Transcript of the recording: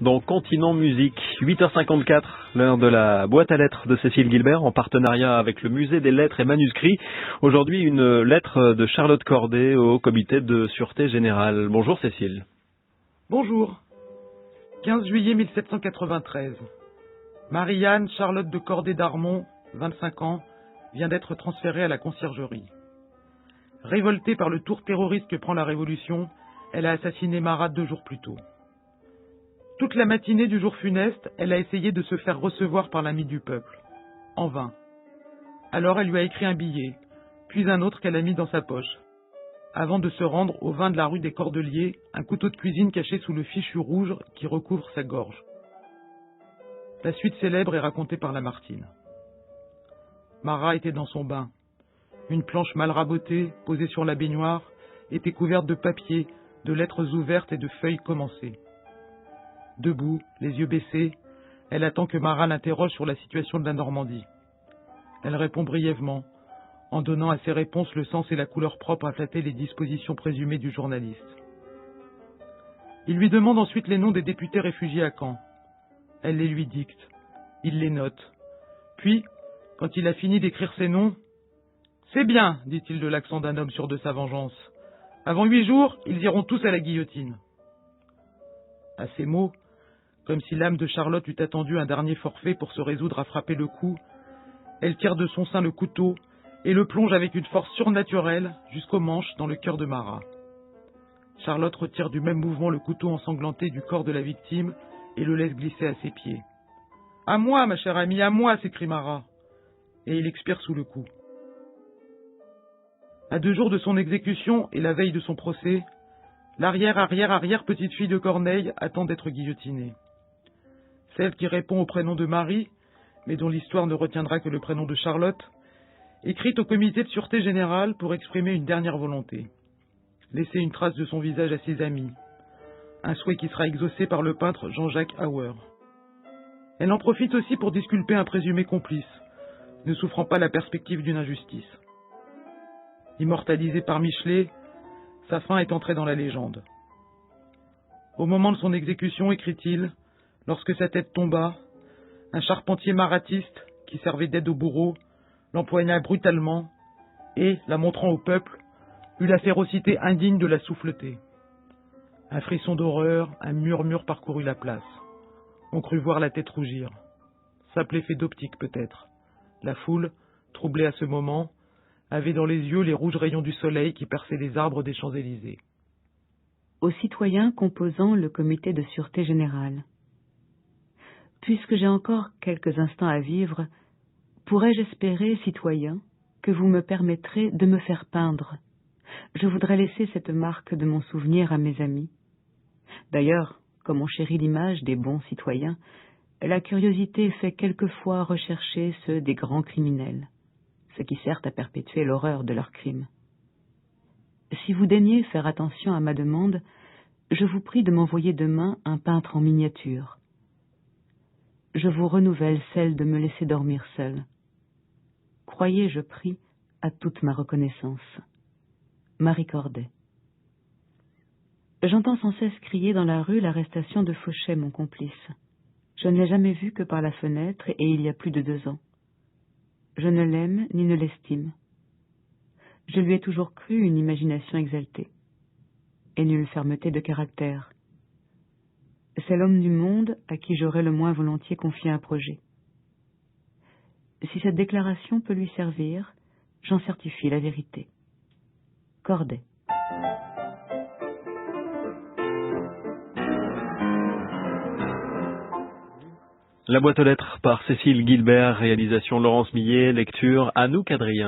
Dans Continent Musique, 8h54, l'heure de la boîte à lettres de Cécile Guilbert en partenariat avec le Musée des Lettres et Manuscrits. Aujourd'hui, une lettre de Charlotte Corday au Comité de Sûreté Générale. Bonjour Cécile. Bonjour. 15 juillet 1793. Marie-Anne Charlotte de Corday d'Armont, 25 ans, vient d'être transférée à la conciergerie. Révoltée par le tour terroriste que prend la Révolution, elle a assassiné Marat 2 jours plus tôt. Toute la matinée du jour funeste, elle a essayé de se faire recevoir par l'ami du peuple. En vain. Alors elle lui a écrit un billet, puis un autre qu'elle a mis dans sa poche, avant de se rendre au 20 de la rue des Cordeliers, un couteau de cuisine caché sous le fichu rouge qui recouvre sa gorge. La suite célèbre est racontée par Lamartine. Marat était dans son bain. Une planche mal rabotée, posée sur la baignoire, était couverte de papier, de lettres ouvertes et de feuilles commencées. Debout, les yeux baissés, elle attend que Marat l'interroge sur la situation de la Normandie. Elle répond brièvement, en donnant à ses réponses le sens et la couleur propre à flatter les dispositions présumées du journaliste. Il lui demande ensuite les noms des députés réfugiés à Caen. Elle les lui dicte. Il les note. Puis, quand il a fini d'écrire ses noms, « C'est bien, dit-il de l'accent d'un homme sûr de sa vengeance. Avant 8 jours, ils iront tous à la guillotine. » À ces mots, comme si l'âme de Charlotte eût attendu un dernier forfait pour se résoudre à frapper le coup, elle tire de son sein le couteau et le plonge avec une force surnaturelle jusqu'au manche dans le cœur de Marat. Charlotte retire du même mouvement le couteau ensanglanté du corps de la victime et le laisse glisser à ses pieds. « À moi, ma chère amie, à moi !» s'écrie Marat. Et il expire sous le coup. À 2 jours de son exécution et la veille de son procès, l'arrière petite fille de Corneille attend d'être guillotinée. Celle qui répond au prénom de Marie, mais dont l'histoire ne retiendra que le prénom de Charlotte, écrit au comité de sûreté générale pour exprimer une dernière volonté. Laisser une trace de son visage à ses amis. Un souhait qui sera exaucé par le peintre Jean-Jacques Auer. Elle en profite aussi pour disculper un présumé complice, ne souffrant pas la perspective d'une injustice. Immortalisé par Michelet, sa fin est entrée dans la légende. Au moment de son exécution, écrit-il, lorsque sa tête tomba, un charpentier maratiste, qui servait d'aide au bourreau, l'empoigna brutalement et, la montrant au peuple, eut la férocité indigne de la souffleter. Un frisson d'horreur, un murmure parcourut la place. On crut voir la tête rougir. Simple effet d'optique peut-être. La foule, troublée à ce moment, avait dans les yeux les rouges rayons du soleil qui perçaient les arbres des Champs-Élysées. Aux citoyens composant le comité de sûreté générale. Puisque j'ai encore quelques instants à vivre, pourrais-je espérer, citoyens, que vous me permettrez de me faire peindre. Je voudrais laisser cette marque de mon souvenir à mes amis. D'ailleurs, comme on chérit l'image des bons citoyens, la curiosité fait quelquefois rechercher ceux des grands criminels, ce qui sert à perpétuer l'horreur de leurs crimes. Si vous daignez faire attention à ma demande, je vous prie de m'envoyer demain un peintre en miniature. Je vous renouvelle celle de me laisser dormir seule. Croyez, je prie, à toute ma reconnaissance. Marie Corday. J'entends sans cesse crier dans la rue l'arrestation de Fauchet, mon complice. Je ne l'ai jamais vu que par la fenêtre et il y a plus de 2 ans. Je ne l'aime ni ne l'estime. Je lui ai toujours cru une imagination exaltée et nulle fermeté de caractère. C'est l'homme du monde à qui j'aurais le moins volontiers confié un projet. Si cette déclaration peut lui servir, j'en certifie la vérité. Corday. La boîte aux lettres par Cécile Guilbert, réalisation Laurence Millet, lecture Anouk Adrien.